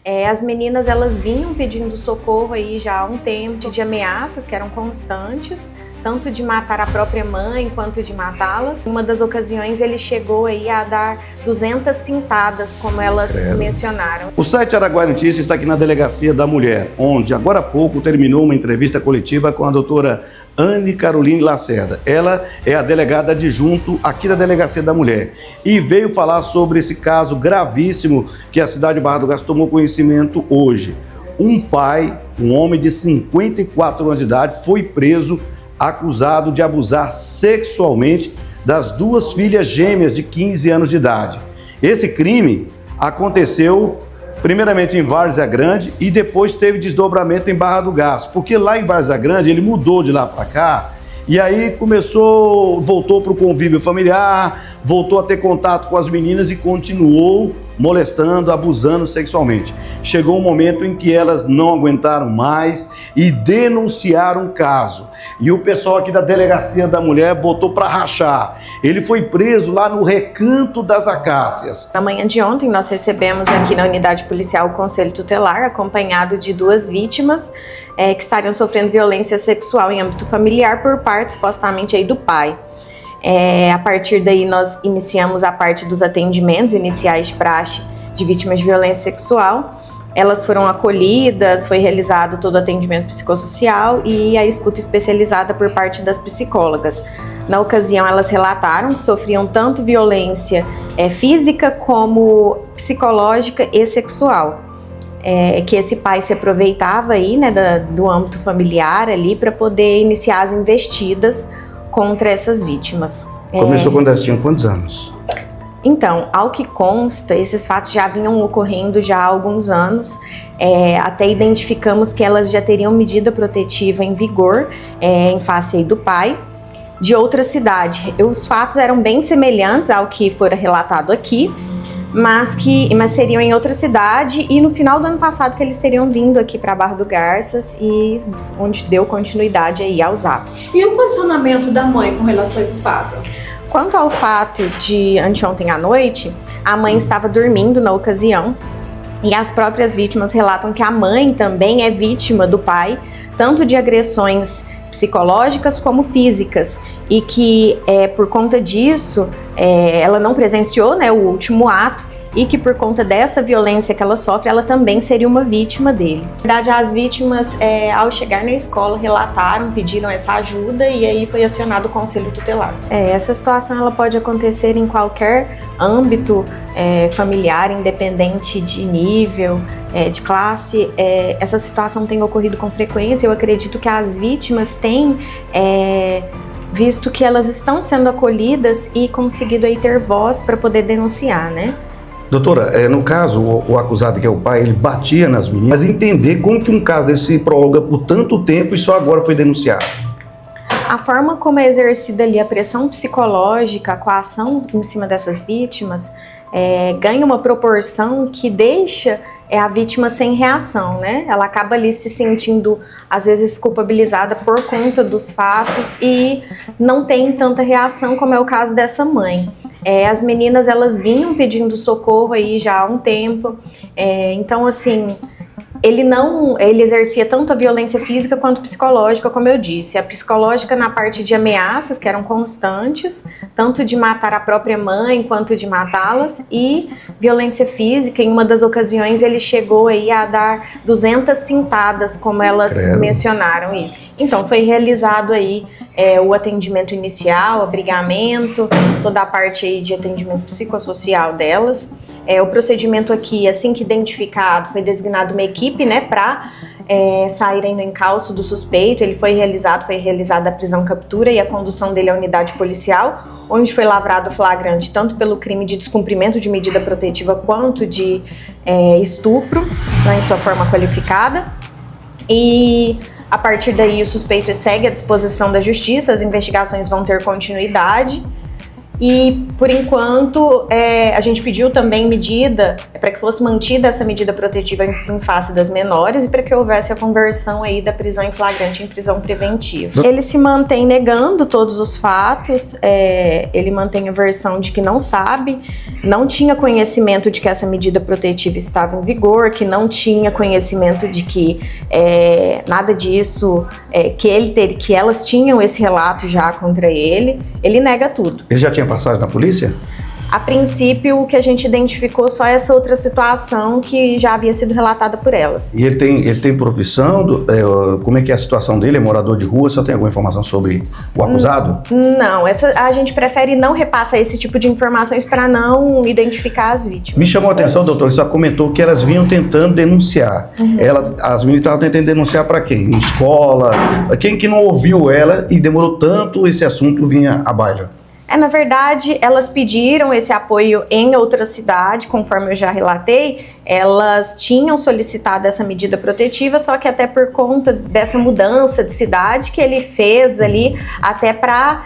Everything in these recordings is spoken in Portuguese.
As meninas, elas vinham pedindo socorro aí já há um tempo, de ameaças que eram constantes, tanto de matar a própria mãe quanto de matá-las. Em uma das ocasiões ele chegou aí a dar 200 cintadas, como elas mencionaram. O site Araguaia Notícias está aqui na Delegacia da Mulher, onde agora há pouco terminou uma entrevista coletiva com a doutora Anne Caroline Lacerda. Ela é a delegada adjunto aqui da Delegacia da Mulher e veio falar sobre esse caso gravíssimo que a cidade de Barra do Garças tomou conhecimento hoje. Um pai, um homem de 54 anos de idade, foi preso acusado de abusar sexualmente das duas filhas gêmeas de 15 anos de idade. Esse crime aconteceu primeiramente em Várzea Grande e depois teve desdobramento em Barra do Garças, porque lá em Várzea Grande ele mudou de lá para cá e aí voltou para o convívio familiar, voltou a ter contato com as meninas e continuou molestando, abusando sexualmente. Chegou um momento em que elas não aguentaram mais e denunciaram o caso. E o pessoal aqui da Delegacia da Mulher botou para rachar. Ele foi preso lá no Recanto das Acácias. Na manhã de ontem nós recebemos aqui na unidade policial o conselho tutelar, acompanhado de duas vítimas que estariam sofrendo violência sexual em âmbito familiar por parte supostamente aí do pai. A partir daí nós iniciamos a parte dos atendimentos iniciais de praxe de vítimas de violência sexual. Elas foram acolhidas, foi realizado todo o atendimento psicossocial e a escuta especializada por parte das psicólogas. Na ocasião, elas relataram que sofriam tanto violência física como psicológica e sexual. Que esse pai se aproveitava aí, né, do âmbito familiar ali para poder iniciar as investidas contra essas vítimas. Começou quando elas tinham quantos anos? Então, ao que consta, esses fatos já vinham ocorrendo já há alguns anos, até identificamos que elas já teriam medida protetiva em vigor em face aí do pai, de outra cidade. Os fatos eram bem semelhantes ao que fora relatado aqui, mas seriam em outra cidade e no final do ano passado que eles teriam vindo aqui para Barra do Garças e onde deu continuidade aí aos atos. E o posicionamento da mãe com relação a esse fato? Quanto ao fato de anteontem à noite, a mãe estava dormindo na ocasião e as próprias vítimas relatam que a mãe também é vítima do pai, tanto de agressões psicológicas como físicas, e que por conta disso ela não presenciou, né, o último ato, e que por conta dessa violência que ela sofre, ela também seria uma vítima dele. Na verdade, as vítimas, ao chegar na escola, relataram, pediram essa ajuda e aí foi acionado o conselho tutelar. Essa situação ela pode acontecer em qualquer âmbito familiar, independente de nível, de classe. Essa situação tem ocorrido com frequência. Eu acredito que as vítimas têm visto que elas estão sendo acolhidas e conseguido aí ter voz para poder denunciar, né? Doutora, no caso, o acusado, que é o pai, ele batia nas meninas, mas entender como que um caso desse se prolonga por tanto tempo e só agora foi denunciado? A forma como é exercida ali a pressão psicológica, a coação em cima dessas vítimas, ganha uma proporção que deixa a vítima sem reação, né? Ela acaba ali se sentindo, às vezes, culpabilizada por conta dos fatos e não tem tanta reação como é o caso dessa mãe. As meninas, elas vinham pedindo socorro aí já há um tempo, então assim, ele exercia tanto a violência física quanto psicológica, como eu disse. A psicológica na parte de ameaças que eram constantes, tanto de matar a própria mãe quanto de matá-las, e violência física. Em uma das ocasiões ele chegou aí a dar 200 cintadas, como elas mencionaram isso. Então foi realizado aí o atendimento inicial, abrigamento, toda a parte aí de atendimento psicossocial delas. O procedimento aqui, assim que identificado, foi designado uma equipe, né, para saírem no encalço do suspeito. Ele foi realizada a prisão-captura e a condução dele à unidade policial, onde foi lavrado flagrante tanto pelo crime de descumprimento de medida protetiva quanto de estupro, né, em sua forma qualificada. E a partir daí o suspeito segue à disposição da justiça, as investigações vão ter continuidade. E, por enquanto, a gente pediu também medida para que fosse mantida essa medida protetiva em face das menores e para que houvesse a conversão aí da prisão em flagrante em prisão preventiva. Ele se mantém negando todos os fatos, ele mantém a versão de que não sabe, não tinha conhecimento de que essa medida protetiva estava em vigor, que não tinha conhecimento de que nada disso, que elas tinham esse relato já contra ele nega tudo. Ele já tinha passagem na polícia? A princípio, o que a gente identificou só essa outra situação que já havia sido relatada por elas. E ele tem profissão? Como é que é a situação dele? É morador de rua? Você tem alguma informação sobre o acusado? Não, a gente prefere não repassar esse tipo de informações para não identificar as vítimas. Me chamou a atenção, doutor, você comentou que elas vinham tentando denunciar. As meninas estavam tentando denunciar para quem? Em escola? Quem que não ouviu ela e demorou tanto esse assunto vinha à baila? Na verdade, elas pediram esse apoio em outra cidade, conforme eu já relatei, elas tinham solicitado essa medida protetiva, só que até por conta dessa mudança de cidade que ele fez ali, até para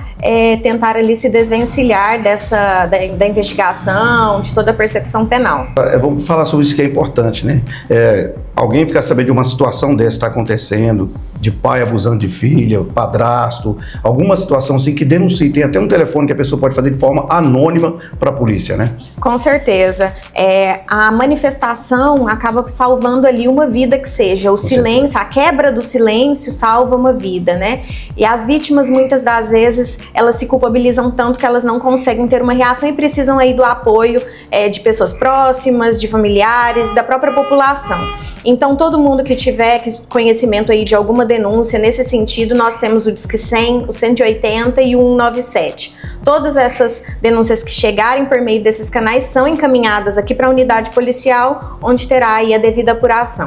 tentar ali se desvencilhar da investigação, de toda a persecução penal. Vamos falar sobre isso que é importante, né? Alguém ficar sabendo de uma situação dessa está acontecendo, de pai abusando de filha, padrasto, alguma situação assim que denuncie, tem até um telefone que a pessoa pode fazer de forma anônima para a polícia, né? Com certeza. A manifestação acaba salvando ali uma vida que seja. O silêncio, a quebra do silêncio salva uma vida, né? E as vítimas, muitas das vezes, elas se culpabilizam tanto que elas não conseguem ter uma reação e precisam aí do apoio de pessoas próximas, de familiares, da própria população. Então, todo mundo que tiver conhecimento aí de alguma denúncia nesse sentido, nós temos o Disque 100, o 180 e o 197. Todas essas denúncias que chegarem por meio desses canais são encaminhadas aqui para a unidade policial, onde terá aí a devida apuração.